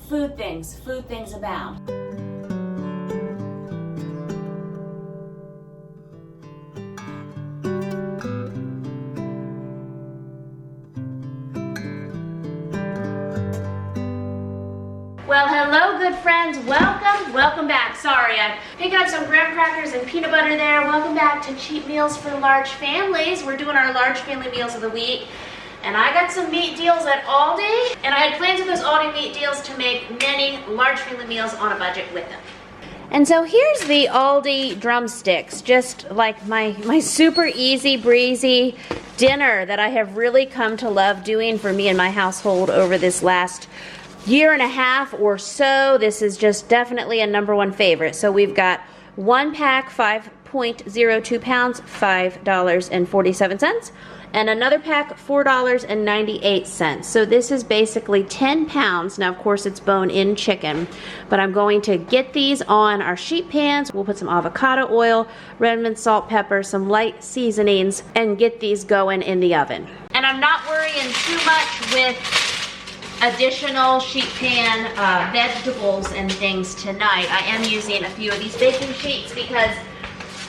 Food things abound. Well, hello good friends, welcome back. Sorry, I'm picking up some graham crackers and peanut butter there. Welcome back to Cheap Meals for Large Families. We're doing our large family meals of the week. And I got some meat deals at Aldi, and I had plans with those Aldi meat deals to make many large family meals on a budget with them. And so here's the Aldi drumsticks, just like my super easy breezy dinner that I have really come to love doing for me and my household over this last year and a half or so. This is just definitely a #1 favorite. So we've got one pack, 5.02 pounds, $5.47. And another pack, $4.98. So this is basically 10 pounds. Now, of course, it's bone-in chicken, but I'm going to get these on our sheet pans. We'll put some avocado oil, red mint, salt, pepper, some light seasonings, and get these going in the oven. And I'm not worrying too much with additional sheet pan vegetables and things tonight. I am using a few of these baking sheets because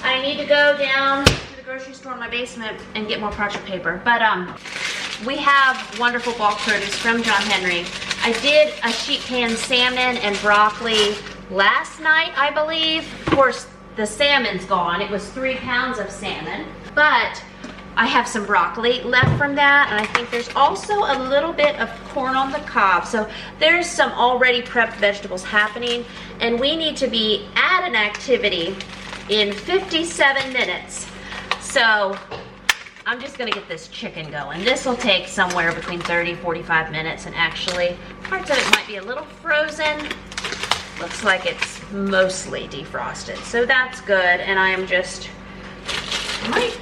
I need to go down grocery store in my basement and get more parchment paper. But we have wonderful bulk produce from John Henry. I did a sheet pan salmon and broccoli last night, I believe. Of course, the salmon's gone. It was 3 pounds of salmon, but I have some broccoli left from that, and I think there's also a little bit of corn on the cob. So there's some already prepped vegetables happening, and we need to be at an activity in 57 minutes. So I'm just gonna get this chicken going. This will take somewhere between 30 and 45 minutes, and actually parts of it might be a little frozen. Looks like it's mostly defrosted, so that's good. And I am just,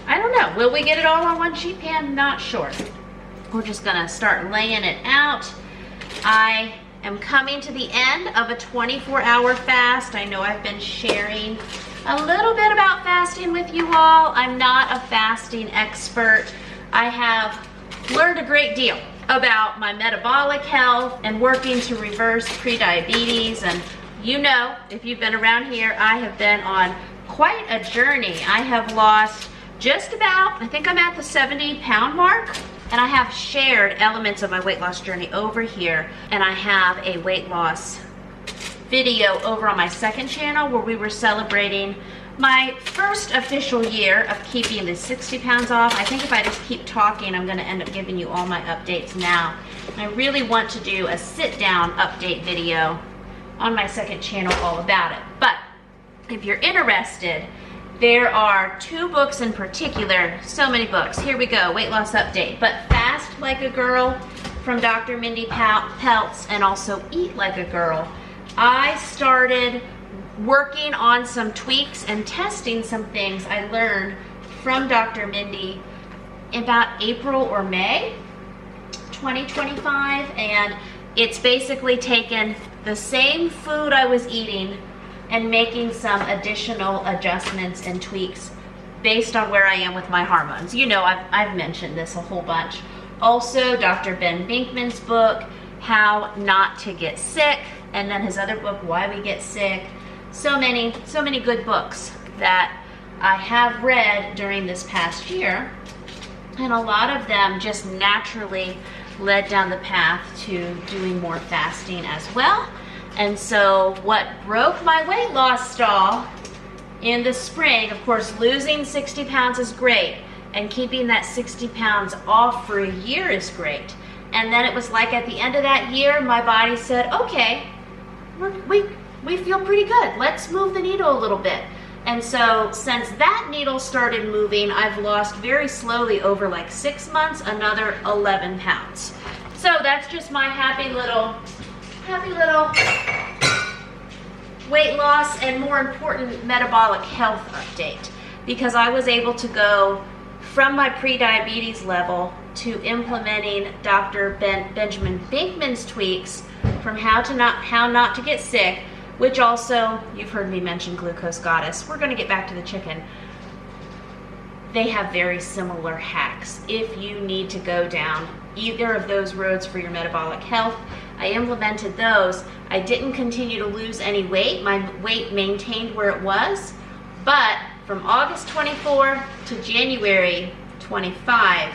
I don't know, will we get it all on one sheet pan? Not sure. We're just gonna start laying it out. I am coming to the end of a 24-hour fast. I know I've been sharing a little bit about fasting with you all. I'm not a fasting expert. I have learned a great deal about my metabolic health and working to reverse prediabetes. And you know, if you've been around here, I have been on quite a journey. I have lost just about, I think I'm at the 70-pound mark. And I have shared elements of my weight loss journey over here. And I have a weight loss video over on my second channel where we were celebrating my first official year of keeping the 60 pounds off. I think if I just keep talking, I'm going to end up giving you all my updates now. I really want to do a sit-down update video on my second channel all about it. But if you're interested, there are 2 books in particular, so many books. Here we go, weight loss update. But Fast Like a Girl from Dr. Mindy Peltz, and also Eat Like a Girl. I started working on some tweaks and testing some things I learned from Dr. Mindy about April or May 2025, and it's basically taken the same food I was eating and making some additional adjustments and tweaks based on where I am with my hormones. You know, I've mentioned this a whole bunch. Also, Dr. Ben Binkman's book, How Not to Get Sick, and then his other book, Why We Get Sick. So many good books that I have read during this past year, and a lot of them just naturally led down the path to doing more fasting as well. And so what broke my weight loss stall in the spring, of course, losing 60 pounds is great, and keeping that 60 pounds off for a year is great. And then it was like at the end of that year, my body said, okay, we feel pretty good. Let's move the needle a little bit. And so since that needle started moving, I've lost very slowly over like 6 months, another 11 pounds. So that's just my happy little weight loss and, more important, metabolic health update, because I was able to go from my pre-diabetes level to implementing Dr. Benjamin Binkman's tweaks from how not to get sick, which also, you've heard me mention Glucose Goddess. We're going to get back to the chicken. They have very similar hacks if you need to go down either of those roads for your metabolic health. I implemented those. I didn't continue to lose any weight. My weight maintained where it was, but from August 24 to January 25,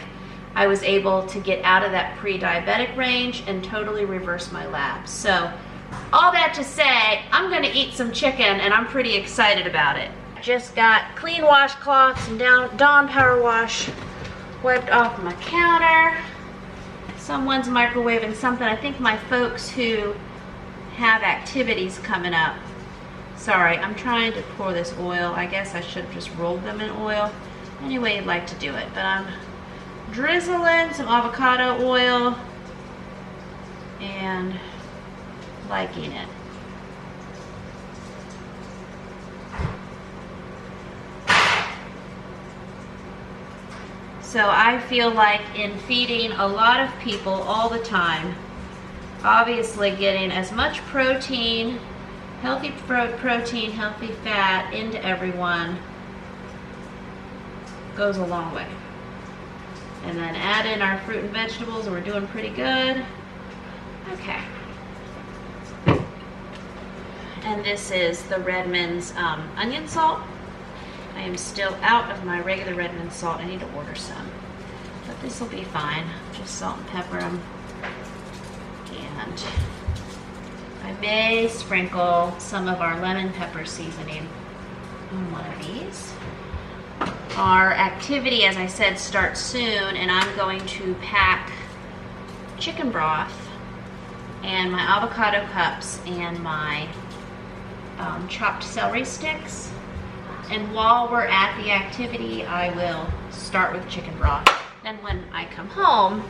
I was able to get out of that pre-diabetic range and totally reverse my labs. So all that to say, I'm gonna eat some chicken and I'm pretty excited about it. Just got clean washcloths and Dawn Power Wash wiped off my counter. Someone's microwaving something. I think my folks who have activities coming up. Sorry, I'm trying to pour this oil. I guess I should have just rolled them in oil. Any way you'd like to do it, but I'm drizzling some avocado oil and liking it. So I feel like in feeding a lot of people all the time, obviously getting as much protein, healthy protein, healthy fat into everyone goes a long way. And then add in our fruit and vegetables and we're doing pretty good. Okay. And this is the Redmond's onion salt. I am still out of my regular Redmond salt. I need to order some. But this will be fine. Just salt and pepper them. And I may sprinkle some of our lemon pepper seasoning on one of these. Our activity, as I said, starts soon, and I'm going to pack chicken broth and my avocado cups and my chopped celery sticks. And while we're at the activity, I will start with chicken broth. Then when I come home,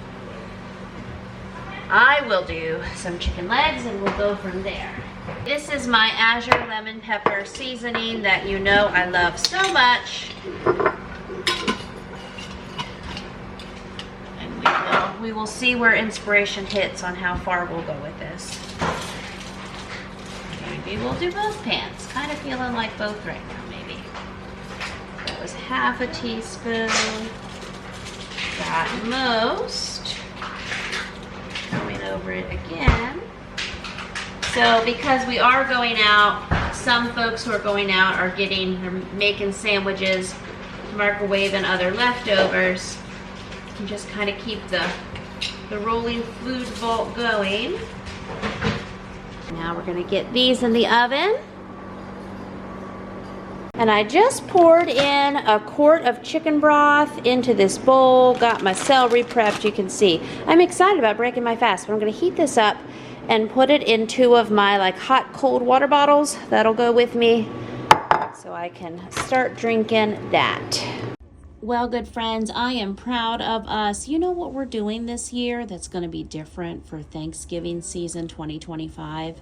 I will do some chicken legs and we'll go from there. This is my Azure lemon pepper seasoning that you know I love so much. And we will see where inspiration hits on how far we'll go with this. Maybe we'll do both pans. Kind of feeling like both right now, maybe. That was half a teaspoon. Got most. Going over it again. So because we are going out, some folks who are going out are making sandwiches, microwaving other leftovers. And just kind of keep the rolling food vault going. Now we're gonna get these in the oven. And I just poured in a quart of chicken broth into this bowl, got my celery prepped, you can see. I'm excited about breaking my fast, but I'm gonna heat this up and put it in 2 of my like hot cold water bottles. That'll go with me so I can start drinking that. Well, good friends, I am proud of us. You know what we're doing this year that's going to be different for Thanksgiving season 2025?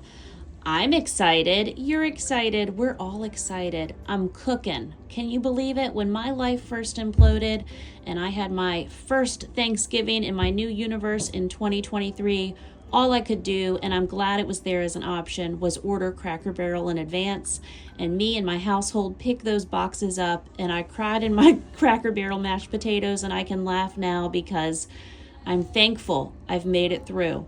I'm excited. You're excited. We're all excited. I'm cooking. Can you believe it? When my life first imploded and I had my first Thanksgiving in my new universe in 2023, all I could do, and I'm glad it was there as an option, was order Cracker Barrel in advance. And me and my household picked those boxes up, and I cried in my Cracker Barrel mashed potatoes, and I can laugh now because I'm thankful I've made it through.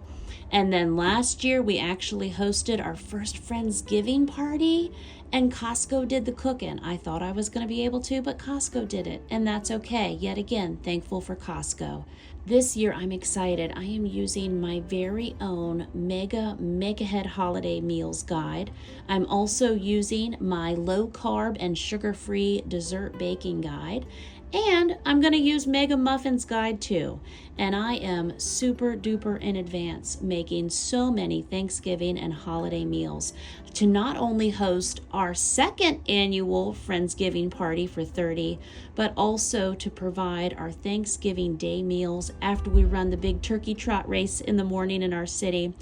And then last year, we actually hosted our first Friendsgiving party, and Costco did the cooking. I thought I was going to be able to, but Costco did it, and that's okay. Yet again, thankful for Costco. This year, I'm excited. I am using my very own Mega Head Holiday Meals Guide. I'm also using my low-carb and sugar-free dessert baking guide. And I'm going to use Mega Muffins Guide too. And I am super duper in advance making so many Thanksgiving and holiday meals to not only host our second annual Friendsgiving party for 30, but also to provide our Thanksgiving Day meals after we run the big turkey trot race in the morning in our city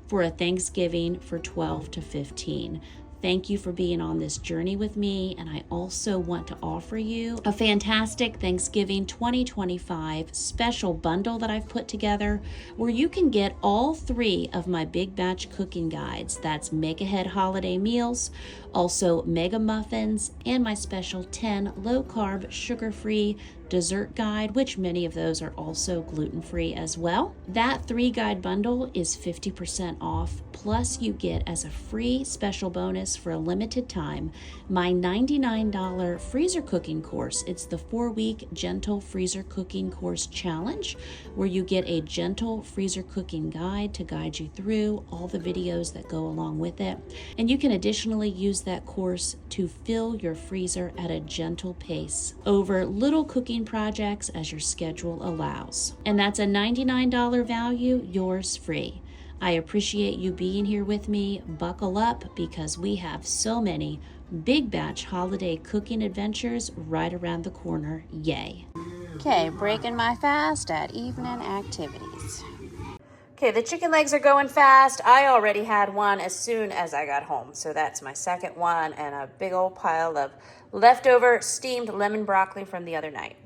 for a Thanksgiving for 12 to 15. Thank you for being on this journey with me, and I also want to offer you a fantastic Thanksgiving 2025 special bundle that I've put together where you can get all 3 of my big batch cooking guides. That's Make Ahead Holiday Meals, also Mega Muffins, and my special 10 low-carb, sugar-free dessert guide, which many of those are also gluten-free as well. That 3-guide bundle is 50% off, plus you get as a free special bonus for a limited time my $99 freezer cooking course. It's the 4-week Gentle Freezer Cooking Course Challenge, where you get a gentle freezer cooking guide to guide you through all the videos that go along with it. And you can additionally use that course to fill your freezer at a gentle pace over little cooking projects as your schedule allows. And that's a $99 value, yours free. I appreciate you being here with me. Buckle up because we have so many big batch holiday cooking adventures right around the corner. Yay. Okay, breaking my fast at evening activities. Okay, the chicken legs are going fast. I already had one as soon as I got home. So that's my second one and a big old pile of leftover steamed lemon broccoli from the other night.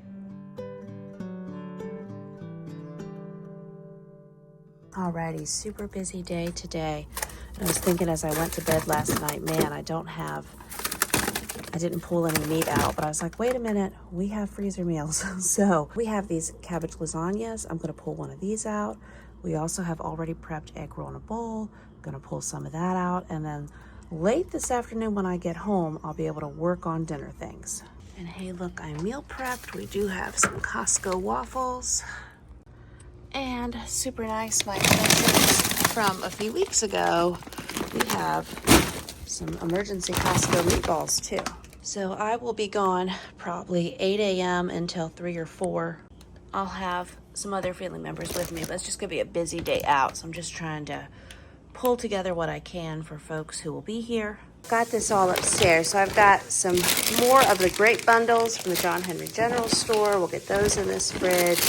Alrighty, super busy day today. I was thinking as I went to bed last night, man, I didn't pull any meat out, but I was like, wait a minute, we have freezer meals. So we have these cabbage lasagnas. I'm gonna pull one of these out. We also have already prepped egg roll in a bowl. I'm gonna pull some of that out. And then late this afternoon when I get home, I'll be able to work on dinner things. And hey, look, I'm meal prepped. We do have some Costco waffles. And super nice, my extensions from a few weeks ago. We have some emergency Costco meatballs too. So I will be gone probably 8 a.m. until 3 or 4. I'll have some other family members with me, but it's just gonna be a busy day out. So I'm just trying to pull together what I can for folks who will be here. Got this all upstairs. So I've got some more of the grape bundles from the John Henry General Store. We'll get those in this fridge.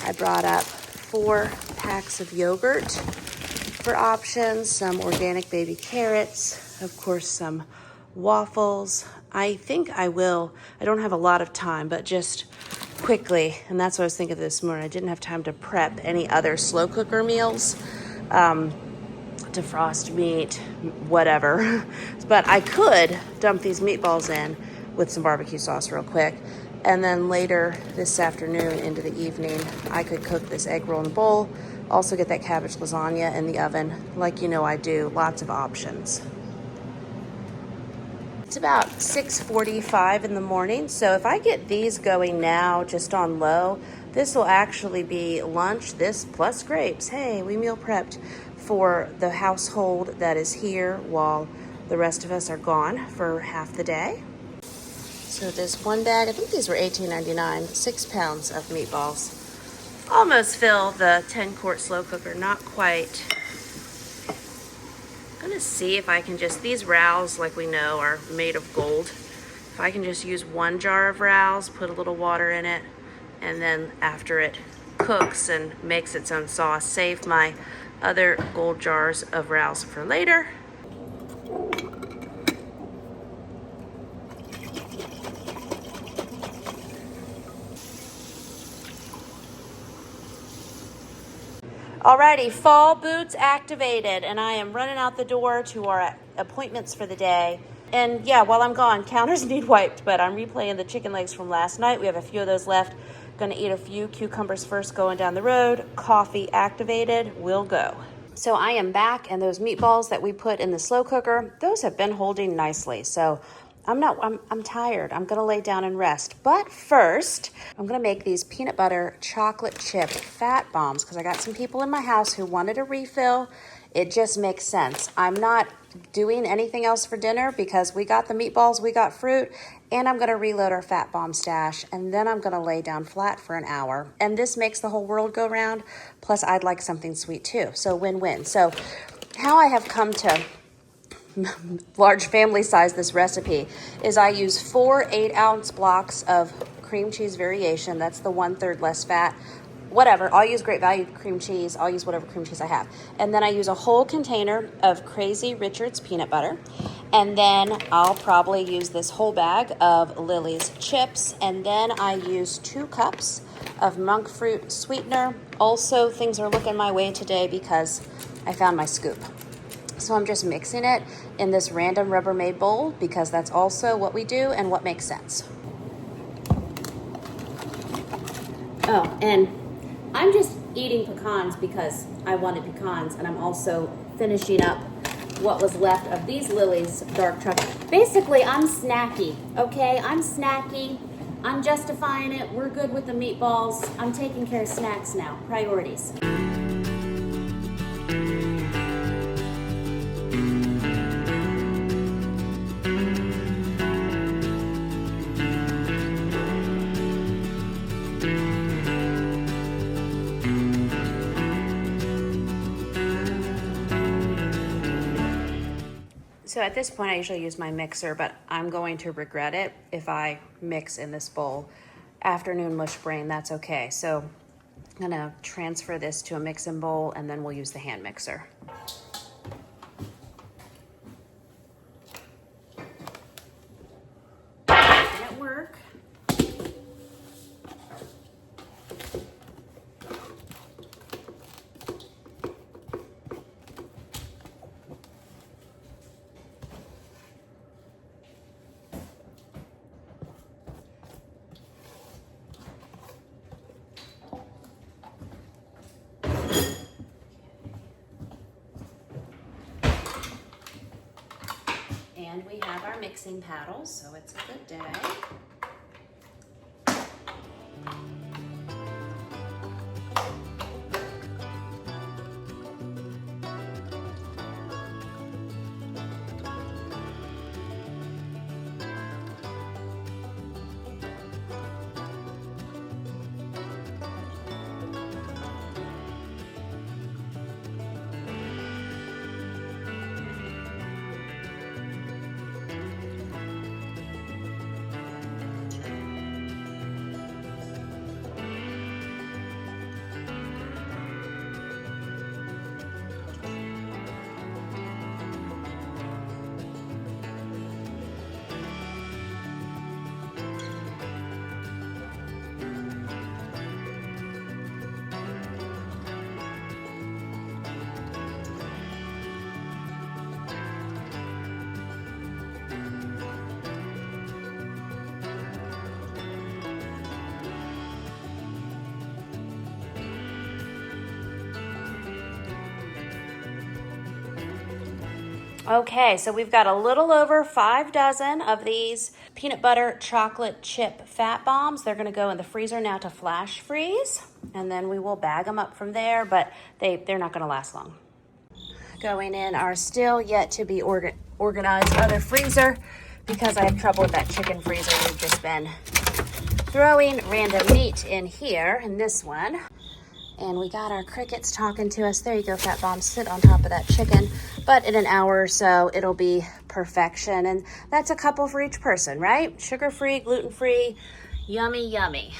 I brought up 4 packs of yogurt for options, some organic baby carrots, of course some waffles. I think I don't have a lot of time, but just quickly, and that's what I was thinking this morning, I didn't have time to prep any other slow cooker meals, defrost meat, whatever. But I could dump these meatballs in with some barbecue sauce real quick. And then later this afternoon into the evening, I could cook this egg roll in a bowl, also get that cabbage lasagna in the oven. Like you know I do, lots of options. It's about 6:45 in the morning, so if I get these going now just on low, this will actually be lunch, this plus grapes. Hey, we meal prepped for the household that is here while the rest of us are gone for half the day. So this one bag, I think these were $18.99, 6 pounds of meatballs. Almost fill the 10-quart slow cooker, not quite. I'm gonna see if I can these rows, like we know, are made of gold. If I can just use 1 jar of rows, put a little water in it, and then after it cooks and makes its own sauce, save my other gold jars of rows for later. Alrighty, fall boots activated, and I am running out the door to our appointments for the day. And yeah, while I'm gone, counters need wiped, but I'm replaying the chicken legs from last night. We have a few of those left. Gonna eat a few cucumbers first going down the road. Coffee activated, we'll go. So I am back, and those meatballs that we put in the slow cooker, those have been holding nicely. So I'm tired. I'm gonna lay down and rest. But first, I'm gonna make these peanut butter chocolate chip fat bombs because I got some people in my house who wanted a refill. It just makes sense. I'm not doing anything else for dinner because we got the meatballs, we got fruit, and I'm gonna reload our fat bomb stash, and then I'm gonna lay down flat for an hour. And this makes the whole world go round. Plus I'd like something sweet too. So win-win. So how I have come to large family size this recipe is I use 4 8-ounce blocks of cream cheese variation. That's the 1/3 less fat, whatever. I'll use Great Value cream cheese. I'll use whatever cream cheese I have. And then I use a whole container of Crazy Richard's peanut butter. And then I'll probably use this whole bag of Lily's chips. And then I use 2 cups of monk fruit sweetener. Also, things are looking my way today because I found my scoop. So I'm just mixing it in this random Rubbermaid bowl because that's also what we do and what makes sense. Oh, and I'm just eating pecans because I wanted pecans, and I'm also finishing up what was left of these Lily's dark chocolate. Basically, I'm snacky, okay? I'm snacky. I'm justifying it. We're good with the meatballs. I'm taking care of snacks now. Priorities. So at this point, I usually use my mixer, but I'm going to regret it if I mix in this bowl. Afternoon mush brain, that's okay. So I'm gonna transfer this to a mixing bowl, and then we'll use the hand mixer. At work. And we have our mixing paddles, so it's a good day. Okay, so we've got a little over 5 dozen of these peanut butter chocolate chip fat bombs. They're gonna go in the freezer now to flash freeze, and then we will bag them up from there, but they're not gonna last long. Going in our still yet to be organized other freezer because I have trouble with that chicken freezer. We've just been throwing random meat in here, in this one. And we got our crickets talking to us. There you go, fat bomb, sit on top of that chicken. But in an hour or so, it'll be perfection. And that's a couple for each person, right? Sugar-free, gluten-free, yummy, yummy.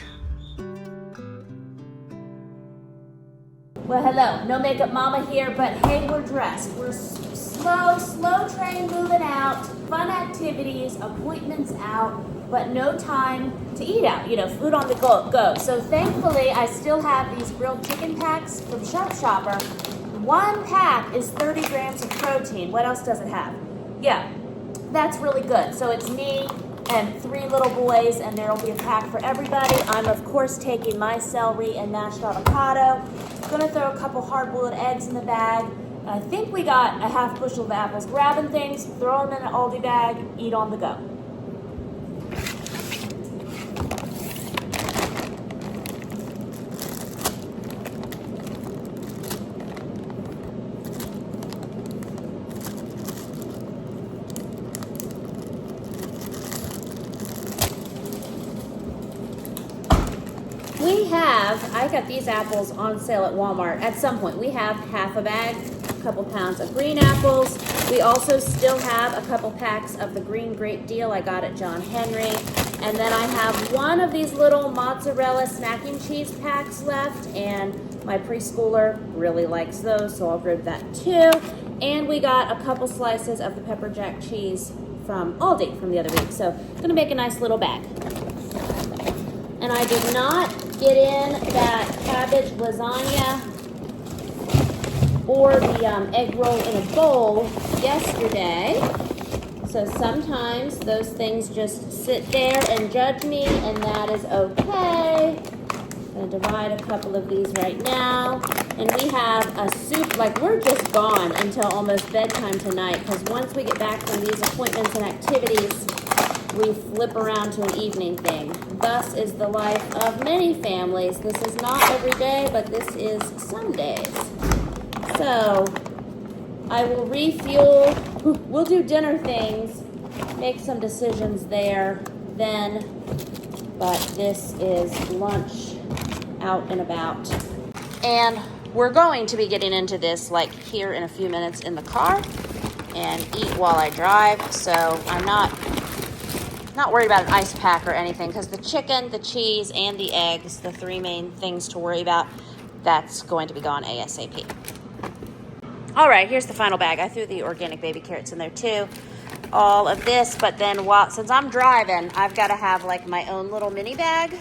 Well, hello, no makeup mama here, but hey, we're dressed. We're slow train moving out, fun activities, appointments out, but no time to eat out, food on the go. So thankfully, I still have these grilled chicken packs from Sharp Shopper. One pack is 30 grams of protein. What else does it have? Yeah, that's really good. So it's me and 3 little boys, and there'll be a pack for everybody. I'm, of course, taking my celery and mashed avocado. Gonna throw a couple hard-boiled eggs in the bag. I think we got a half bushel of apples. Grabbing things, throw them in an Aldi bag, eat on the go. I got these apples on sale at Walmart. At some point, we have half a bag, a couple pounds of green apples. We also still have a couple packs of the green grape deal I got at John Henry. And then I have one of these little mozzarella snacking cheese packs left, and my preschooler really likes those, so I'll grab that too. And we got a couple slices of the pepper jack cheese from Aldi from the other week, so I'm gonna make a nice little bag. And I did not get in that cabbage lasagna or the egg roll in a bowl yesterday. So sometimes those things just sit there and judge me, and that is okay. I'm gonna divide a couple of these right now. And we have a soup, like we're just gone until almost bedtime tonight, because once we get back from these appointments and activities, we flip around to an evening thing. Thus is the life of many families. This is not every day, but this is some days. So I will refuel. We'll do dinner things, make some decisions there then, but this is lunch out and about. And we're going to be getting into this like here in a few minutes in the car and eat while I drive, so I'm not worried about an ice pack or anything, because the chicken, the cheese, and the eggs, the three main things to worry about, that's going to be gone ASAP. All right, here's the final bag. I threw the organic baby carrots in there too. All of this, but then since I'm driving, I've got to have like my own little mini bag.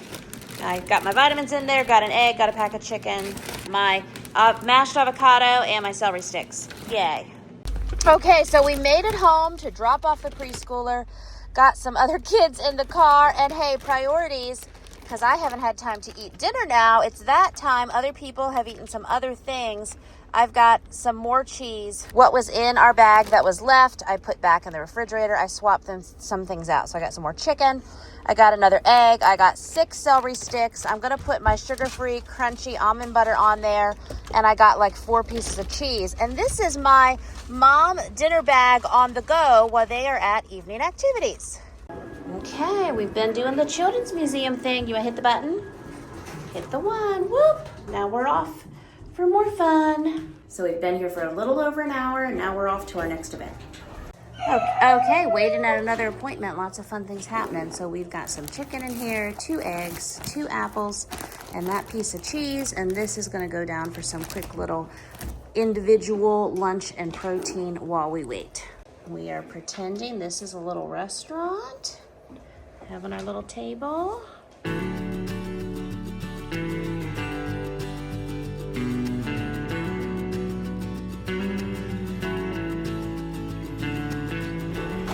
I got my vitamins in there, got an egg, got a pack of chicken, my mashed avocado, and my celery sticks. Yay. Okay, so we made it home to drop off the preschooler, got some other kids in the car, and hey, priorities, because I haven't had time to eat dinner now. It's that time. Other people have eaten some other things. I've got some more cheese. What was in our bag that was left, I put back in the refrigerator. I swapped some things out. So I got some more chicken. I got another egg. I got 6 celery sticks. I'm going to put my sugar-free, crunchy almond butter on there. And I got like 4 pieces of cheese. And this is my mom dinner bag on the go while they are at evening activities. Okay, we've been doing the Children's Museum thing. You want to hit the button? Hit the one. Whoop. Now we're off for more fun. So we've been here for a little over an hour, and now we're off to our next event. Okay, waiting at another appointment. Lots of fun things happening. So we've got some chicken in here, 2 eggs, 2 apples, and that piece of cheese. And this is going to go down for some quick little individual lunch and protein while we wait. We are pretending this is a little restaurant, having our little table.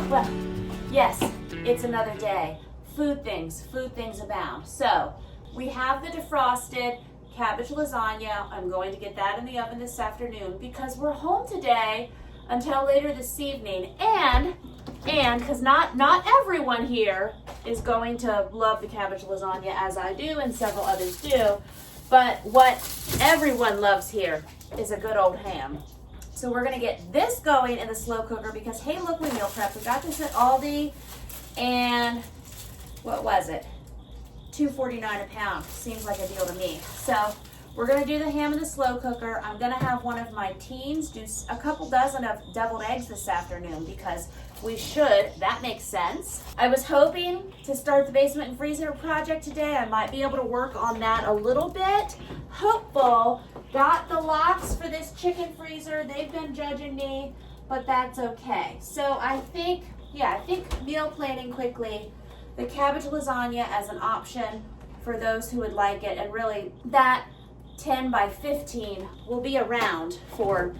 Well, yes, it's another day. Food things abound. So we have the defrosted cabbage lasagna. I'm going to get that in the oven this afternoon because we're home today until later this evening. And because not everyone here is going to love the cabbage lasagna as I do and several others do, but what everyone loves here is a good old ham. So we're gonna get this going in the slow cooker because, hey, look, we meal prep. We got this at Aldi, and what was it? $2.49 a pound. Seems like a deal to me. So we're gonna do the ham in the slow cooker. I'm gonna have one of my teens do a couple dozen of deviled eggs this afternoon because we should. That makes sense. I was hoping to start the basement and freezer project today. I might be able to work on that a little bit. Hopeful. Got the locks for this chicken freezer. They've been judging me, but that's okay. So I think meal planning quickly, the cabbage lasagna as an option for those who would like it, and really that 10 by 15 will be around for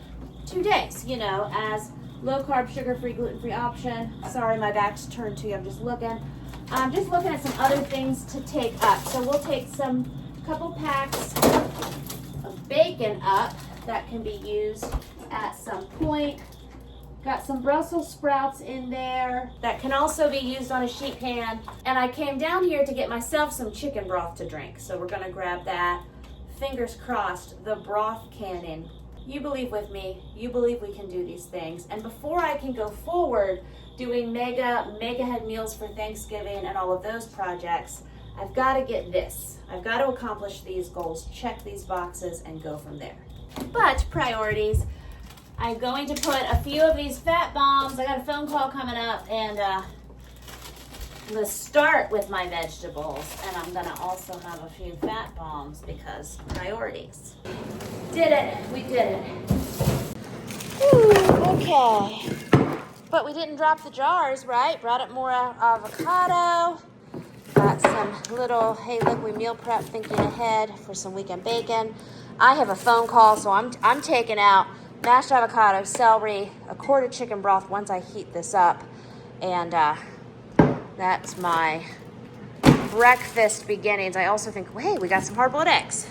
2 days, as low carb, sugar-free, gluten-free option. Sorry, my back's turned to you. I'm just looking at some other things to take up. So we'll take couple packs of bacon up that can be used at some point. Got some Brussels sprouts in there that can also be used on a sheet pan. And I came down here to get myself some chicken broth to drink. So we're gonna grab that. Fingers crossed, the broth cannon. You believe with me, you believe we can do these things. And before I can go forward doing mega head meals for Thanksgiving and all of those projects, I've got to get this. I've got to accomplish these goals, check these boxes, and go from there. But priorities, I'm going to put a few of these fat bombs. I got a phone call coming up, and I'm gonna start with my vegetables, and I'm gonna also have a few fat bombs because priorities. Did it, we did it. Ooh, okay. But we didn't drop the jars, right? Brought up more avocado. Got some little, hey look, we meal prep thinking ahead for some weekend bacon. I have a phone call, so I'm taking out mashed avocado, celery, a quart of chicken broth once I heat this up. And that's my breakfast beginnings. I also think, hey, we got some hard-boiled eggs.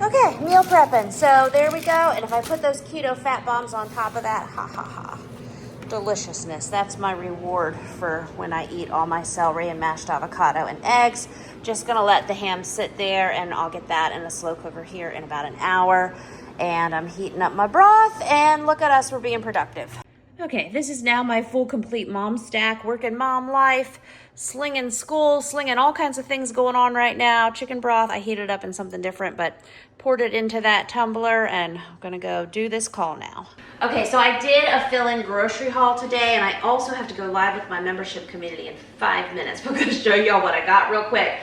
Okay, meal prepping. So there we go. And if I put those keto fat bombs on top of that, ha ha ha. Deliciousness. That's my reward for when I eat all my celery and mashed avocado and eggs. Just gonna let the ham sit there, and I'll get that in a slow cooker here in about an hour. And I'm heating up my broth, and look at us, we're being productive. Okay, this is now my full complete mom stack, working mom life, slinging school, slinging all kinds of things going on right now. Chicken broth, I heated up in something different, but poured it into that tumbler, and I'm gonna go do this call now. Okay, so I did a fill-in grocery haul today, and I also have to go live with my membership community in 5 minutes. I'm gonna show y'all what I got real quick.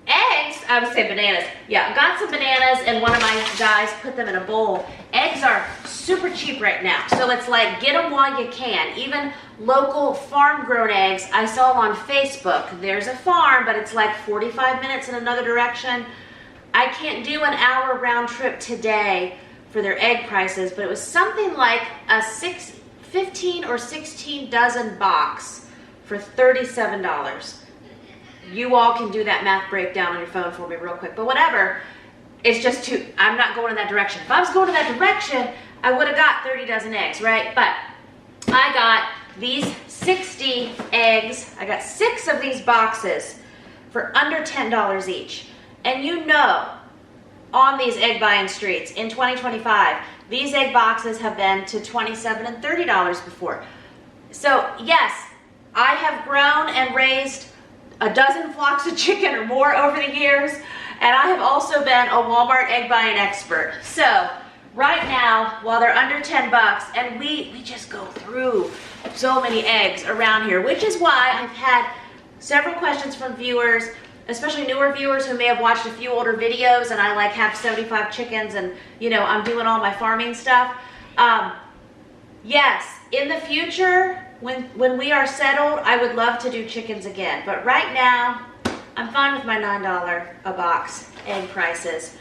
Eggs, I would say bananas. Yeah, got some bananas, and one of my guys put them in a bowl. Eggs are super cheap right now, so it's like get them while you can. Even local farm-grown eggs I saw on Facebook. There's a farm, but it's like 45 minutes in another direction. I can't do an hour round trip today for their egg prices, but it was something like a 15 or 16 dozen box for $37. You all can do that math breakdown on your phone for me real quick, but whatever. It's just too, I'm not going in that direction. If I was going in that direction, I would have got 30 dozen eggs, right? But I got these 60 eggs. I got 6 of these boxes for under $10 each. And you know, on these egg buying streets in 2025, these egg boxes have been to $27 and $30 before. So yes, I have grown and raised a dozen flocks of chicken or more over the years, and I have also been a Walmart egg buying expert. So right now, while they're under 10 bucks, and we just go through so many eggs around here, which is why I've had several questions from viewers, especially newer viewers who may have watched a few older videos, and I like have 75 chickens, and you know, I'm doing all my farming stuff. Yes, in the future, when we are settled, I would love to do chickens again. But right now, I'm fine with my $9 a box egg prices.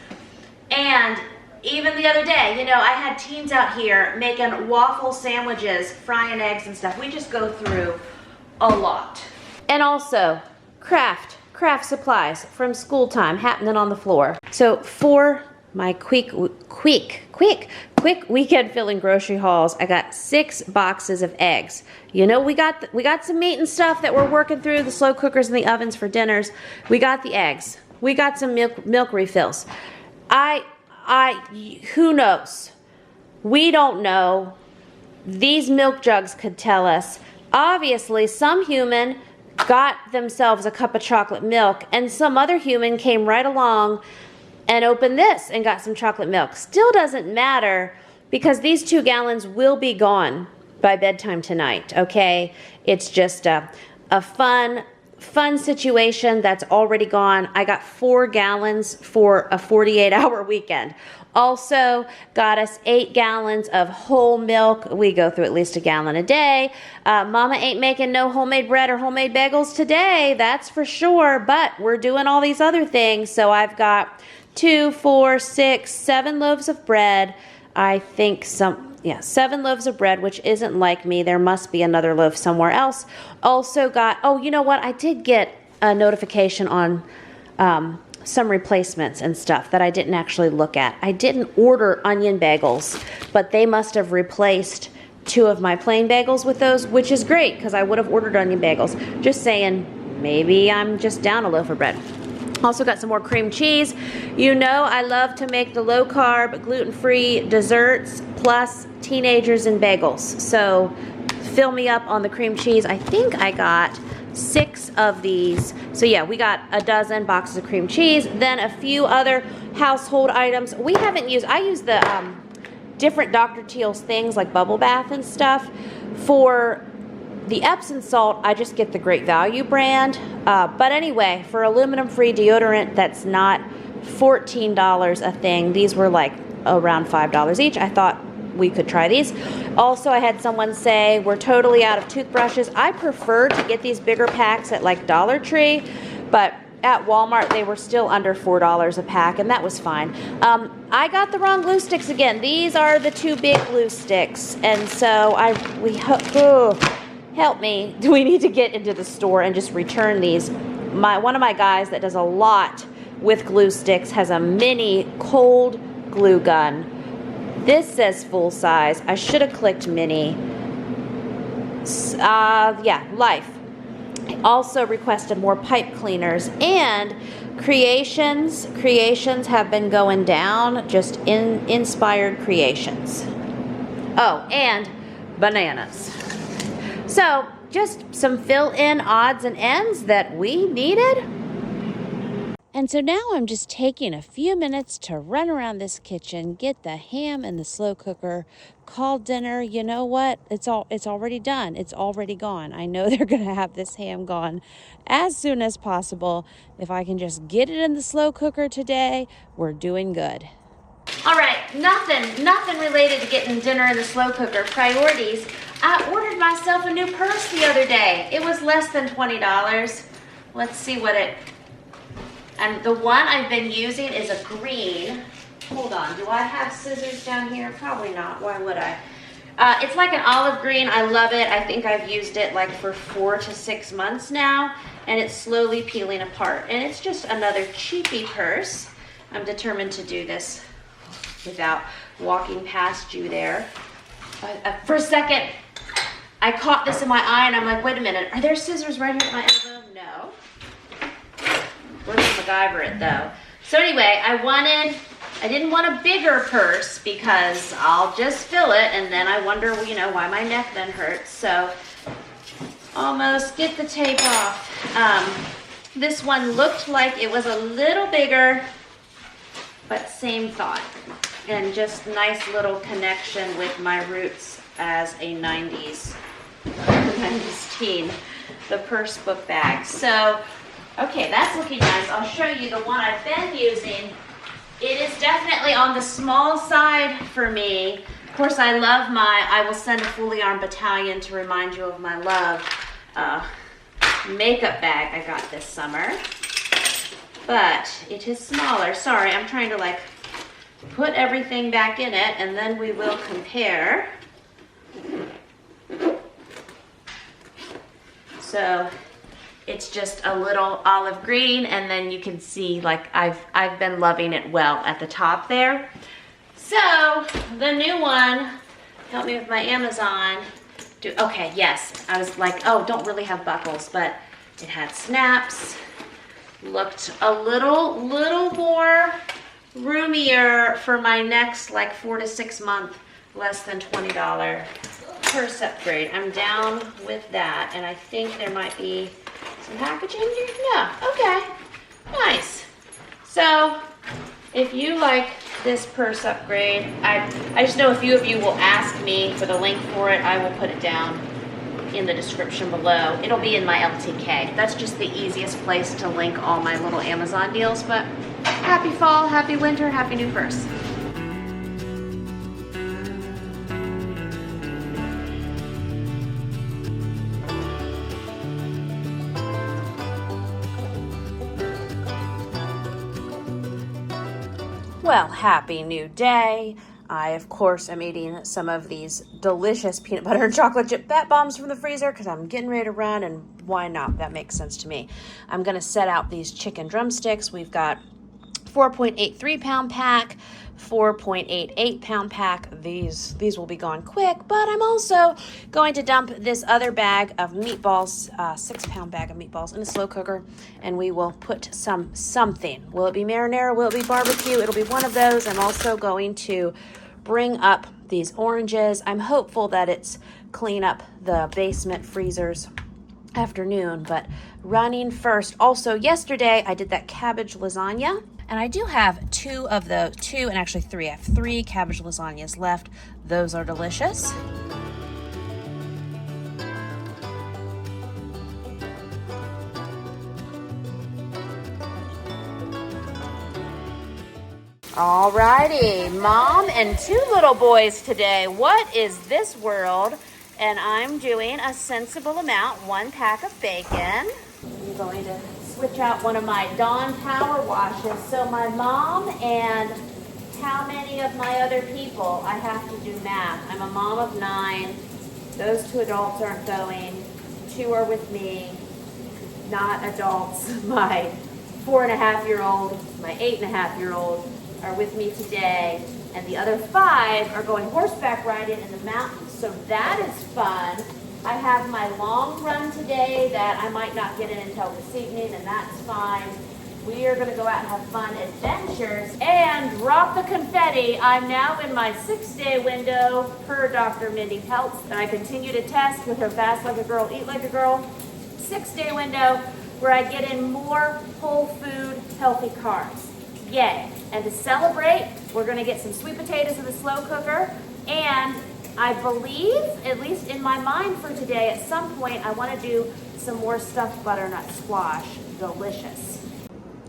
And even the other day, you know, I had teens out here making waffle sandwiches, frying eggs and stuff. We just go through a lot. And also, craft supplies from school time happening on the floor. So for my quick weekend filling grocery hauls, I got 6 boxes of eggs. You know, we got some meat and stuff that we're working through, the slow cookers and the ovens for dinners. We got the eggs. We got some milk refills. Who knows? We don't know. These milk jugs could tell us. Obviously, some human got themselves a cup of chocolate milk, and some other human came right along and opened this and got some chocolate milk. Still doesn't matter, because these 2 gallons will be gone by bedtime tonight, okay? It's just a fun situation that's already gone. I got 4 gallons for a 48-hour weekend. Also got us 8 gallons of whole milk. We go through at least a gallon a day. Mama ain't making no homemade bread or homemade bagels today, that's for sure, but we're doing all these other things. So I've got 2, 4, 6, 7 loaves of bread. I think 7 loaves of bread, which isn't like me. There must be another loaf somewhere else. Also got, oh, you know what? I did get a notification on some replacements and stuff that I didn't actually look at. I didn't order onion bagels, but they must have replaced 2 of my plain bagels with those, which is great because I would have ordered onion bagels. Just saying, maybe I'm just down a loaf of bread. Also got some more cream cheese. You know I love to make the low-carb, gluten-free desserts plus teenagers and bagels. So fill me up on the cream cheese. I think I got 6 of these. So yeah, we got a dozen boxes of cream cheese, then a few other household items. We haven't used, I use the different Dr. Teal's things like bubble bath and stuff for The Epsom salt, I just get the Great Value brand. But anyway, for aluminum-free deodorant that's not $14 a thing, these were like around $5 each. I thought we could try these. Also, I had someone say we're totally out of toothbrushes. I prefer to get these bigger packs at like Dollar Tree, but at Walmart they were still under $4 a pack, and that was fine. I got the wrong glue sticks again. These are the 2 big glue sticks, and so help me. Do we need to get into the store and just return these? One of my guys that does a lot with glue sticks has a mini cold glue gun. This says full size. I should have clicked mini. Yeah, Life. I also requested more pipe cleaners, and creations have been going down, just inspired creations. Oh, and bananas. So just some fill-in odds and ends that we needed. And so now I'm just taking a few minutes to run around this kitchen, get the ham in the slow cooker, call dinner. You know what? It's already done. It's already gone. I know they're going to have this ham gone as soon as possible. If I can just get it in the slow cooker today, we're doing good. All right, nothing related to getting dinner in the slow cooker. Priorities. I ordered myself a new purse the other day. It was less than $20. Let's see what it... And the one I've been using is a green. Hold on, do I have scissors down here? Probably not, why would I? It's like an olive green, I love it. I think I've used it like for 4 to 6 months now, and it's slowly peeling apart. And it's just another cheapy purse. I'm determined to do this without walking past you there. For a second, I caught this in my eye and I'm like, wait a minute, are there scissors right here at my elbow? No. We're gonna MacGyver it though. So anyway, I didn't want a bigger purse because I'll just fill it and then I wonder, you know, why my neck then hurts. So almost get the tape off. This one looked like it was a little bigger, but same thought. And just nice little connection with my roots as a 90s teen, the purse book bag. So okay, that's looking nice. I'll show you the one I've been using. It is definitely on the small side for me. Of course, I will send a fully armed battalion to remind you of my love. Makeup bag I got this summer. But it is smaller. Sorry, I'm trying to like put everything back in it and then we will compare. So it's just a little olive green, and then you can see like I've been loving it well at the top there. So the new one, help me with my Amazon. Okay, yes, I was like, oh, don't really have buckles, but it had snaps. Looked a little more roomier for my next like 4 to 6 month, less than $20 purse upgrade. I'm down with that, and I think there might be some packaging here? Yeah, okay, nice. So if you like this purse upgrade, I just know a few of you will ask me for the link for it. I will put it down in the description below. It'll be in my LTK. That's just the easiest place to link all my little Amazon deals, but happy fall, happy winter, happy new purse. Well, happy new day. I, of course, am eating some of these delicious peanut butter and chocolate chip bat bombs from the freezer because I'm getting ready to run, and why not? That makes sense to me. I'm going to set out these chicken drumsticks. We've got 4.83 pound pack, 4.88 pound pack. These will be gone quick, but I'm also going to dump this other bag of meatballs, 6 pound bag of meatballs in a slow cooker, and we will put something. Will it be marinara? Will it be barbecue? It'll be one of those. I'm also going to bring up these oranges. I'm hopeful that it's clean up the basement freezers afternoon, but running first. Also, yesterday I did that cabbage lasagna, and I do have two, and actually three. I have 3 cabbage lasagnas left. Those are delicious. Alrighty, Mom and 2 little boys today. What is this world? And I'm doing a sensible amount, 1 pack of bacon. I'm going to switch out one of my Dawn power washes. So my mom and how many of my other people? I have to do math. I'm a mom of 9. Those 2 adults aren't going. 2 are with me, not adults. My 4.5-year-old, my 8.5-year-old are with me today, and the other 5 are going horseback riding in the mountains. So that is fun. I have my long run today that I might not get in until this evening, and that's fine. We are going to go out and have fun adventures and drop the confetti. I'm now in my 6-day window per Dr. Mindy Peltz, and I continue to test with her Fast Like a Girl, Eat Like a Girl 6-day window where I get in more whole food, healthy carbs. Yay. And to celebrate, we're going to get some sweet potatoes in the slow cooker. And I believe, at least in my mind for today, at some point, I want to do some more stuffed butternut squash. Delicious.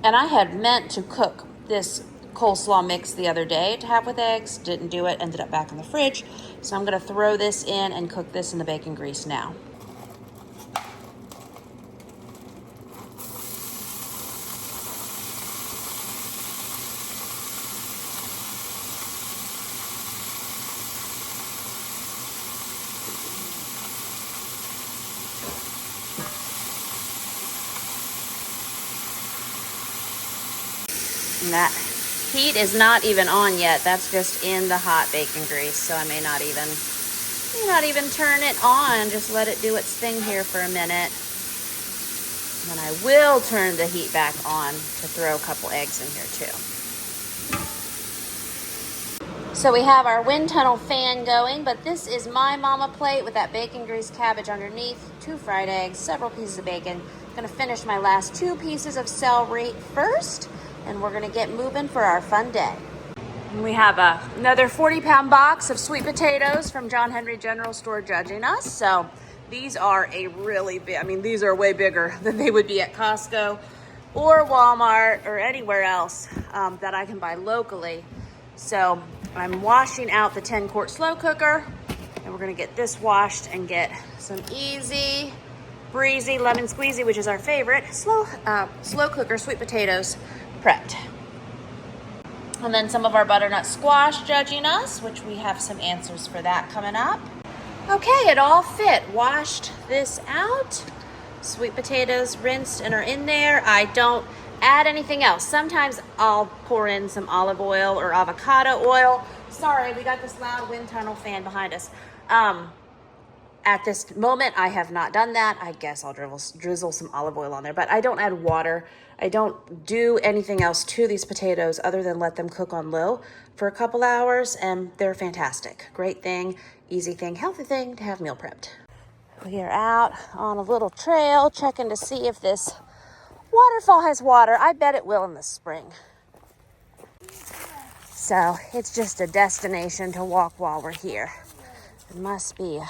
And I had meant to cook this coleslaw mix the other day to have with eggs. Didn't do it. Ended up back in the fridge. So I'm going to throw this in and cook this in the bacon grease now. And that heat is not even on yet. That's just in the hot bacon grease. So I may not even turn it on. Just let it do its thing here for a minute. And then I will turn the heat back on to throw a couple eggs in here too. So we have our wind tunnel fan going, but this is my mama plate with that bacon grease cabbage underneath, 2 fried eggs, several pieces of bacon. I'm gonna finish my last 2 pieces of celery first, and we're gonna get moving for our fun day. And we have another 40-pound box of sweet potatoes from John Henry General Store judging us. So these are a really big, these are way bigger than they would be at Costco or Walmart or anywhere else that I can buy locally. So I'm washing out the 10-quart slow cooker, and we're gonna get this washed and get some easy, breezy lemon squeezy, which is our favorite, slow cooker sweet potatoes prepped. And then some of our butternut squash judging us, which we have some answers for that coming up. Okay, it all fit. Washed this out. Sweet potatoes rinsed and are in there. I don't add anything else. Sometimes I'll pour in some olive oil or avocado oil. Sorry, we got this loud wind tunnel fan behind us. At this moment, I have not done that. I guess I'll drizzle some olive oil on there, but I don't add water. I don't do anything else to these potatoes other than let them cook on low for a couple hours, and they're fantastic. Great thing, easy thing, healthy thing to have meal prepped. We are out on a little trail checking to see if this waterfall has water. I bet it will in the spring. So it's just a destination to walk while we're here. It must be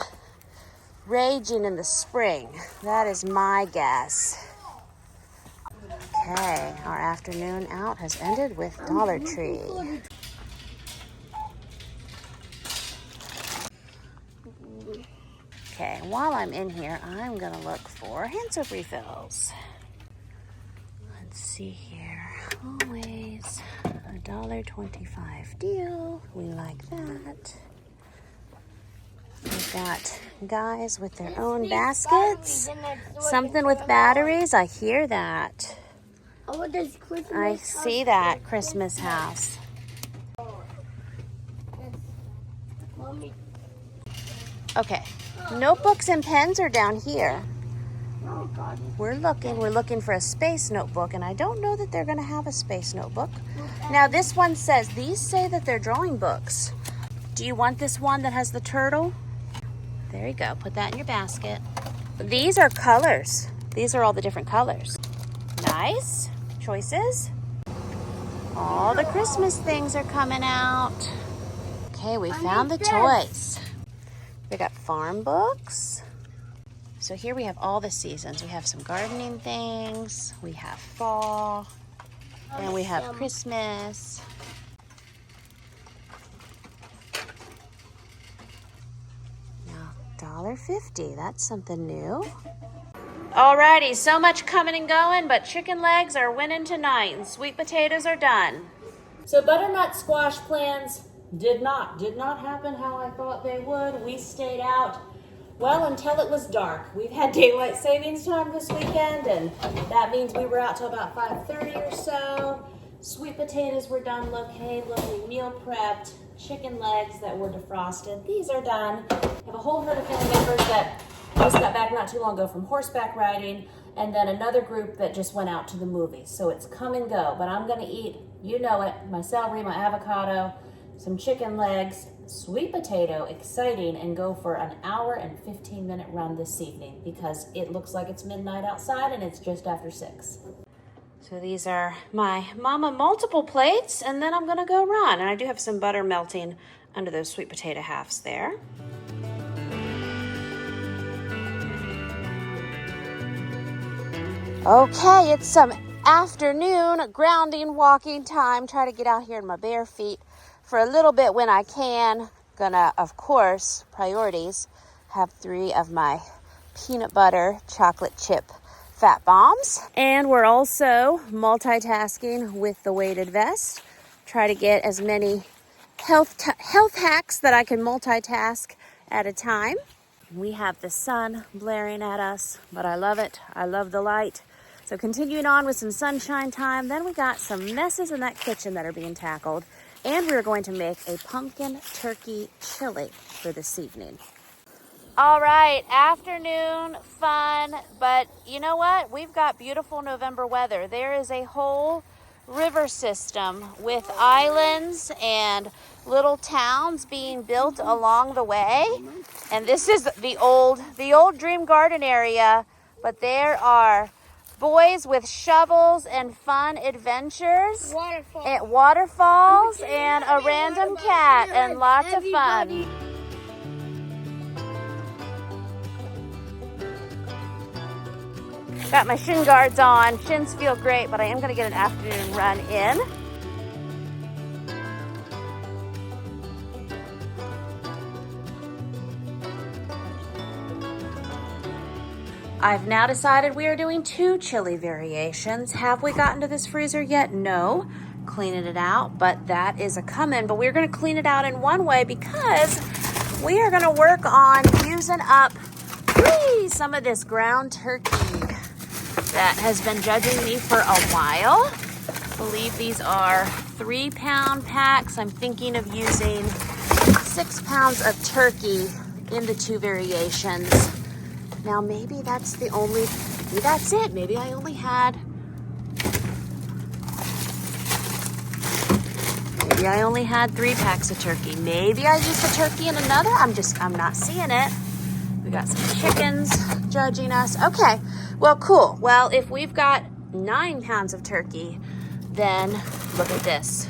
raging in the spring. That is my guess. Okay, our afternoon out has ended with Dollar Tree. Okay, while I'm in here, I'm gonna look for hand soap refills. Let's see here. Always a $1.25 deal. We like that. We've got guys with their own baskets. Something with batteries. I hear that. Oh, there's Christmas. I see that Christmas house. Mommy. Okay, notebooks and pens are down here. Oh, God. We're looking for a space notebook, and I don't know that they're gonna have a space notebook. Now this one says, these say that they're drawing books. Do you want this one that has the turtle? There you go, put that in your basket. These are colors. These are all the different colors. Nice choices. All the Christmas things are coming out. Okay, we found the toys. We got farm books. So here we have all the seasons. We have some gardening things. We have fall. And we have Christmas. $1.50. That's something new. Alrighty, so much coming and going, but chicken legs are winning tonight and sweet potatoes are done. So butternut squash plans did not happen how I thought they would. We stayed out, well, until it was dark. We've had daylight savings time this weekend, and that means we were out till about 5:30 or so. Sweet potatoes were done, looking meal prepped. Chicken legs that were defrosted, these are done. I have a whole herd of family members that just got back not too long ago from horseback riding, and then another group that just went out to the movies. So it's come and go, but I'm gonna eat, you know it, my celery, my avocado, some chicken legs, sweet potato, exciting, and go for an hour and 15-minute run this evening because it looks like it's midnight outside and it's just after 6. So these are my mama multiple plates, and then I'm gonna go run. And I do have some butter melting under those sweet potato halves there. Okay, it's some afternoon grounding, walking time. Try to get out here in my bare feet for a little bit when I can. Gonna, of course, priorities, have 3 of my peanut butter chocolate chip fat bombs. And we're also multitasking with the weighted vest. Try to get as many health hacks that I can multitask at a time. We have the sun blaring at us, but I love it. I love the light. So continuing on with some sunshine time, then we got some messes in that kitchen that are being tackled, and we're going to make a pumpkin turkey chili for this evening. All right, afternoon fun, but you know what? We've got beautiful November weather. There is a whole river system with islands and little towns being built along the way. And this is the old Dream Garden area, but there are boys with shovels and fun adventures, waterfalls, and a random cat, and lots of fun. Got my shin guards on. Shins feel great, but I am going to get an afternoon run in. I've now decided we are doing 2 chili variations. Have we gotten to this freezer yet? No. Cleaning it out, but that is a come-in. But we're going to clean it out in one way because we are going to work on using up some of this ground turkey that has been judging me for a while. I believe these are 3-pound packs. I'm thinking of using 6 pounds of turkey in the 2 variations. Now maybe that's it. Maybe I only had 3 packs of turkey. Maybe I used the turkey in another. I'm not seeing it. We got some chickens judging us. Okay, well, cool. Well, if we've got 9 pounds of turkey, then look at this.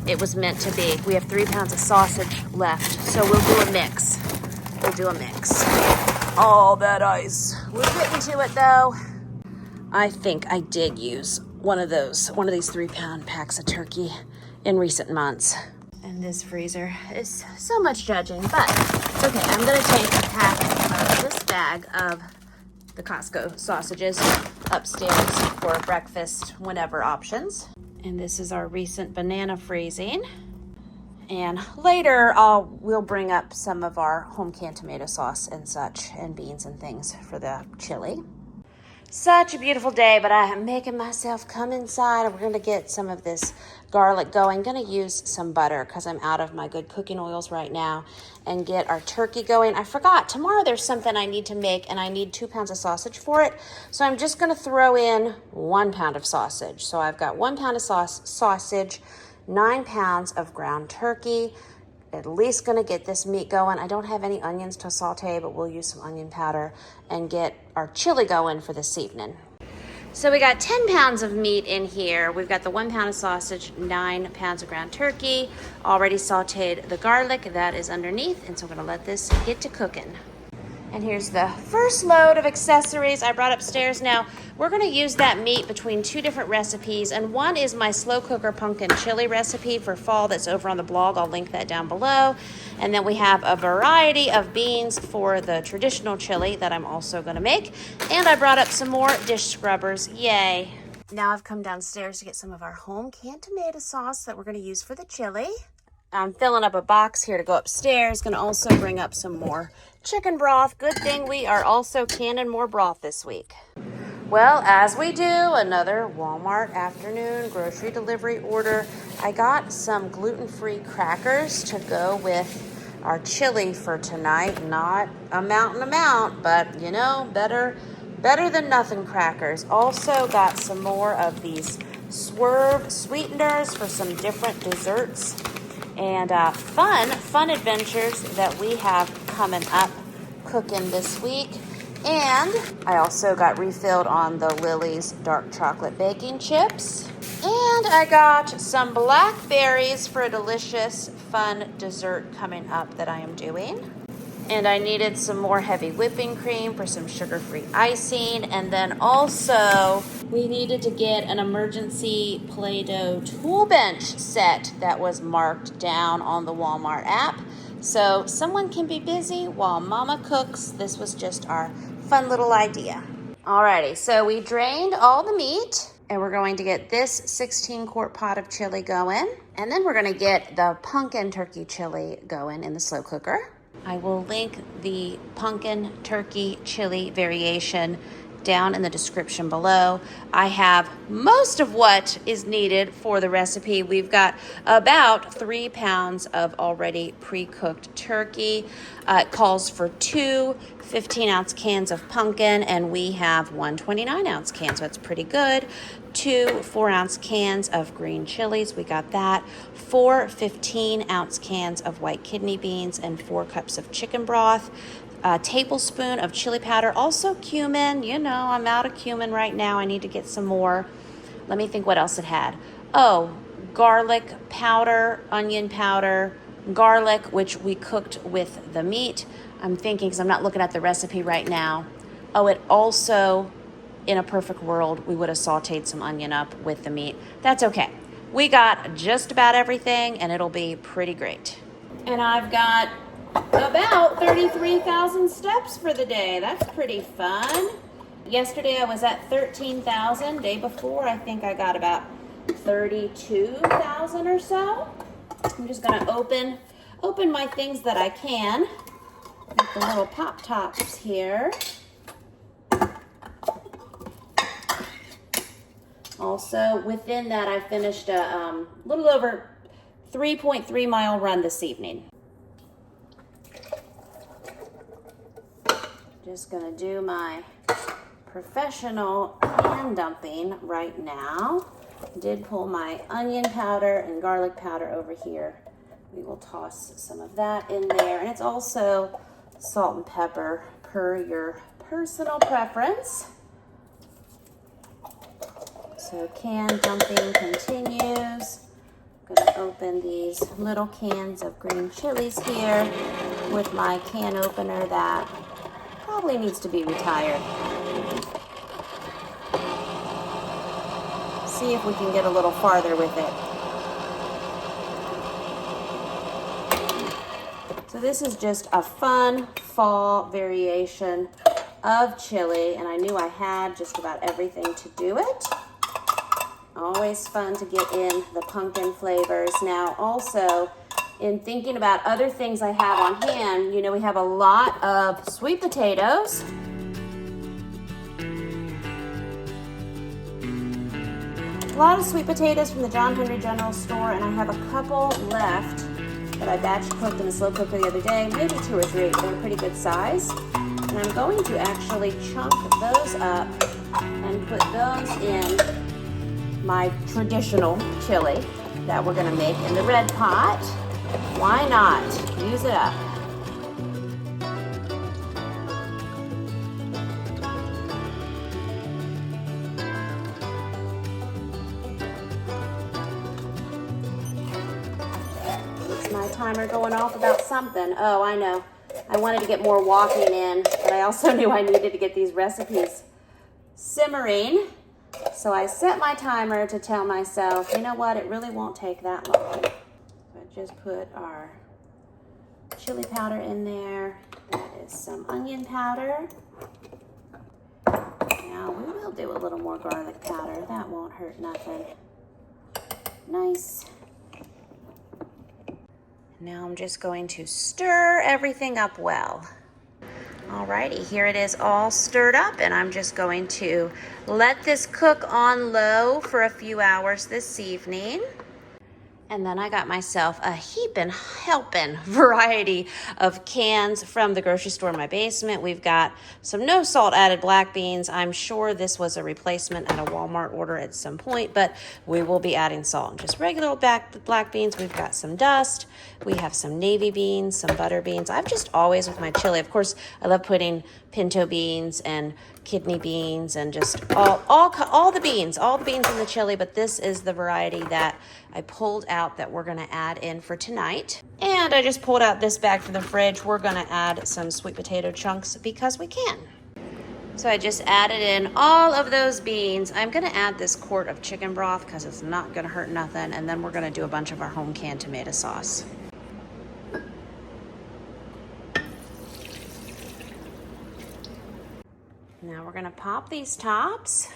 It was meant to be. We have 3 pounds of sausage left, so we'll do a mix. All that ice. We're getting to it though. I think I did use one of these 3-pound packs of turkey in recent months. And this freezer is so much judging, but it's okay. I'm gonna take a pack of this bag of the Costco sausages upstairs for breakfast whenever options. And this is our recent banana freezing. And later we'll bring up some of our home canned tomato sauce and such, and beans and things for the chili. Such a beautiful day, but I am making myself come inside, and we're going to get some of this garlic going. I'm going to use some butter because I'm out of my good cooking oils right now, and get our turkey going. I forgot, tomorrow there's something I need to make, and I need 2 pounds of sausage for it. So I'm just going to throw in 1 pound of sausage. So I've got 1 pound of sausage, 9 pounds of ground turkey. At least gonna get this meat going. I don't have any onions to saute, but we'll use some onion powder and get our chili going for this evening. So we got 10 pounds of meat in here. We've got the 1 pound of sausage, 9 pounds of ground turkey, already sauteed the garlic that is underneath, and so I'm gonna let this get to cooking. And here's the first load of accessories I brought upstairs. Now, we're gonna use that meat between two different recipes, and one is my slow cooker pumpkin chili recipe for fall that's over on the blog. I'll link that down below. And then we have a variety of beans for the traditional chili that I'm also gonna make. And I brought up some more dish scrubbers, yay. Now I've come downstairs to get some of our home canned tomato sauce that we're gonna use for the chili. I'm filling up a box here to go upstairs. Gonna also bring up some more chicken broth. Good thing we are also canning more broth this week. Well, as we do, another Walmart afternoon grocery delivery order. I got some gluten-free crackers to go with our chili for tonight. Not a mountain amount, but you know, better than nothing crackers. Also got some more of these Swerve sweeteners for some different desserts and fun adventures that we have coming up cooking this week. And I also got refilled on the Lily's dark chocolate baking chips. And I got some blackberries for a delicious fun dessert coming up that I am doing. And I needed some more heavy whipping cream for some sugar-free icing. And then also we needed to get an emergency Play-Doh tool bench set that was marked down on the Walmart app. So someone can be busy while Mama cooks. This was just our fun little idea. Alrighty, so we drained all the meat and we're going to get this 16-quart pot of chili going. And then we're gonna get the pumpkin turkey chili going in the slow cooker. I will link the pumpkin turkey chili variation down in the description below. I have most of what is needed for the recipe. We've got about 3 pounds of already pre-cooked turkey. It calls for 2 15-ounce cans of pumpkin, and we have 1 29-ounce can, so that's pretty good. 2 4-ounce cans of green chilies, we got that. 4 15-ounce cans of white kidney beans, and 4 cups of chicken broth. A tablespoon of chili powder, also cumin. You know, I'm out of cumin right now. I need to get some more. Let me think what else it had. Oh, garlic powder, onion powder, garlic, which we cooked with the meat. I'm thinking, because I'm not looking at the recipe right now. Oh, it also, in a perfect world, we would have sauteed some onion up with the meat. That's okay. We got just about everything, and it'll be pretty great. And I've got about 33,000 steps for the day. That's pretty fun. Yesterday I was at 13,000. Day before I think I got about 32,000 or so. I'm just gonna open my things that I can. Got the little pop tops here. Also within that I finished a little over 3.3 mile run this evening. Just gonna do my professional hand dumping right now. Did pull my onion powder and garlic powder over here. We will toss some of that in there. And it's also salt and pepper per your personal preference. So can dumping continues. I'm gonna open these little cans of green chilies here with my can opener that probably needs to be retired. See if we can get a little farther with it. So this is just a fun fall variation of chili, and I knew I had just about everything to do it. Always fun to get in the pumpkin flavors. Now also, in thinking about other things I have on hand, you know, we have a lot of sweet potatoes. A lot of sweet potatoes from the John Henry General Store, and I have a couple left that I batch cooked in a slow cooker the other day, maybe 2 or 3. They're a pretty good size. And I'm going to actually chunk those up and put those in my traditional chili that we're gonna make in the red pot. Why not? Use it up. Is my timer going off about something? Oh, I know. I wanted to get more walking in, but I also knew I needed to get these recipes simmering. So I set my timer to tell myself, you know what, it really won't take that long. So I just put our chili powder in there. That is some onion powder. Now we will do a little more garlic powder. That won't hurt nothing. Nice. Now I'm just going to stir everything up well. Alrighty, here it is all stirred up, and I'm just going to let this cook on low for a few hours this evening. And then I got myself a heapin' helpin' variety of cans from the grocery store in my basement. We've got some no salt added black beans. I'm sure this was a replacement at a Walmart order at some point, but we will be adding salt. Just regular old black beans. We've got some dust. We have some navy beans, some butter beans. I've just always with my chili, of course, I love putting pinto beans and kidney beans and just all the beans in the chili, but this is the variety that I pulled out that we're gonna add in for tonight. And I just pulled out this bag from the fridge. We're gonna add some sweet potato chunks because we can. So I just added in all of those beans. I'm gonna add this quart of chicken broth because it's not gonna hurt nothing, and then we're gonna do a bunch of our home canned tomato sauce. Now we're gonna pop these tops.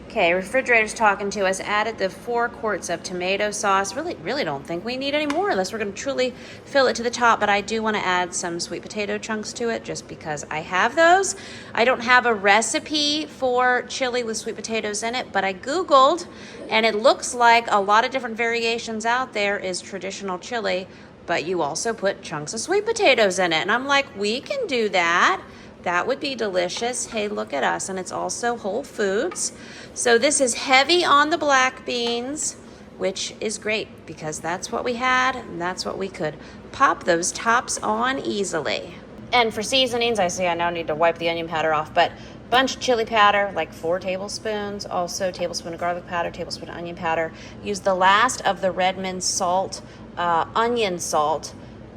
Okay, refrigerator's talking to us. Added the 4 quarts of tomato sauce. Really don't think we need any more unless we're gonna truly fill it to the top, but I do wanna add some sweet potato chunks to it just because I have those. I don't have a recipe for chili with sweet potatoes in it, but I Googled, and it looks like a lot of different variations out there is traditional chili, but you also put chunks of sweet potatoes in it. And I'm like, we can do that. That would be delicious. Hey, look at us. And it's also whole foods. So this is heavy on the black beans, which is great because that's what we had and that's what we could pop those tops on easily. And for seasonings, I now need to wipe the onion powder off, but bunch of chili powder, like 4 tablespoons. Also tablespoon of garlic powder, tablespoon of onion powder. Use the last of the Redmond salt, onion salt.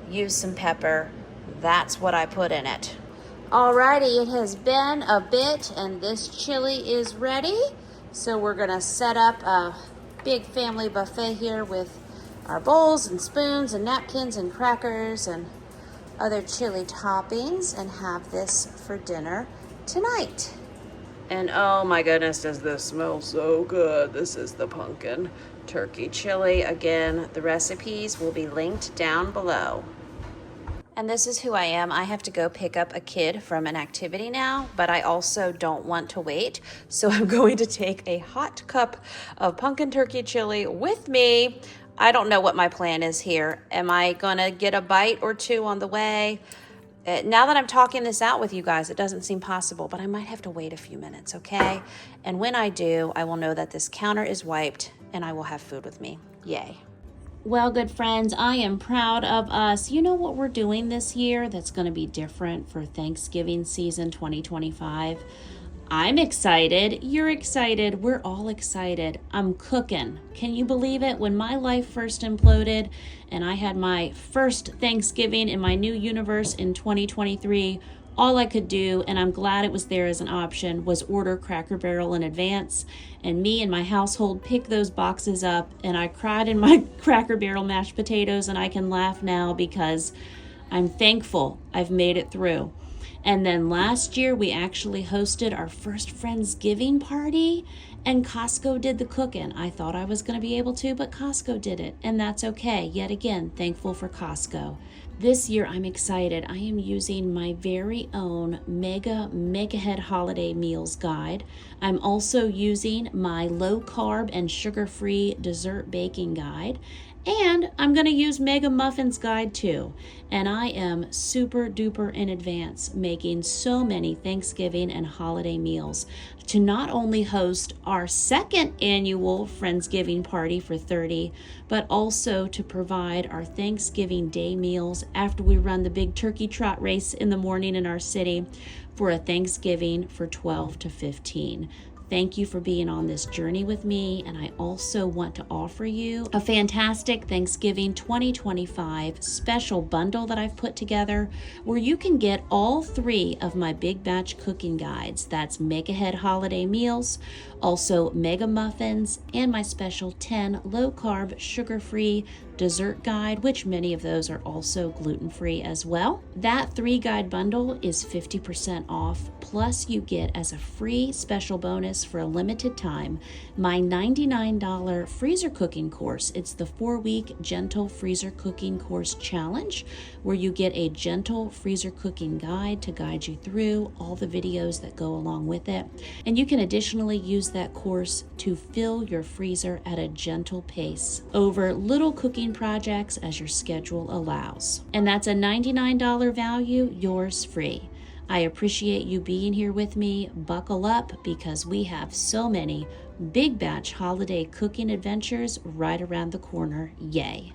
Use some pepper. That's what I put in it. Alrighty, it has been a bit and this chili is ready. So we're gonna set up a big family buffet here with our bowls and spoons and napkins and crackers and other chili toppings and have this for dinner tonight. And oh my goodness, does this smell so good. This is the pumpkin turkey chili. Again, the recipes will be linked down below. And this is who I am. I have to go pick up a kid from an activity now, but I also don't want to wait. So I'm going to take a hot cup of pumpkin turkey chili with me. I don't know what my plan is here. Am I gonna get a bite or two on the way? Now that I'm talking this out with you guys, it doesn't seem possible, but I might have to wait a few minutes, okay? And when I do, I will know that this counter is wiped and I will have food with me. Yay. Well, good friends, I am proud of us. You know what we're doing this year that's going to be different for Thanksgiving season 2025? I'm excited. You're excited. We're all excited. I'm cooking. Can you believe it? When my life first imploded and I had my first Thanksgiving in my new universe in 2023, all I could do, and I'm glad it was there as an option, was order Cracker Barrel in advance. And me and my household picked those boxes up, and I cried in my Cracker Barrel mashed potatoes, and I can laugh now because I'm thankful I've made it through. And then last year, we actually hosted our first Friendsgiving party, and Costco did the cooking. I thought I was going to be able to, but Costco did it, and that's okay. Yet again, thankful for Costco. This year, I'm excited. I am using my very own Mega Head Holiday Meals Guide. I'm also using my low-carb and sugar-free dessert baking guide. And I'm going to use Mega Muffins Guide too. And I am super duper in advance making so many Thanksgiving and holiday meals to not only host our second annual Friendsgiving party for 30, but also to provide our Thanksgiving Day meals after we run the big turkey trot race in the morning in our city for a Thanksgiving for 12 to 15. Thank you for being on this journey with me, and I also want to offer you a fantastic Thanksgiving 2025 special bundle that I've put together where you can get all 3 of my big batch cooking guides. That's Make Ahead Holiday Meals, also Mega Muffins, and my special 10 low-carb, sugar-free dessert guide, which many of those are also gluten-free as well. That 3-guide bundle is 50% off, plus you get as a free special bonus for a limited time my $99 freezer cooking course. It's the 4-week Gentle Freezer Cooking Course Challenge, where you get a gentle freezer cooking guide to guide you through all the videos that go along with it. And you can additionally use that course to fill your freezer at a gentle pace over little cooking projects as your schedule allows. And that's a $99 value, yours free. I appreciate you being here with me. Buckle up because we have so many big batch holiday cooking adventures right around the corner. Yay!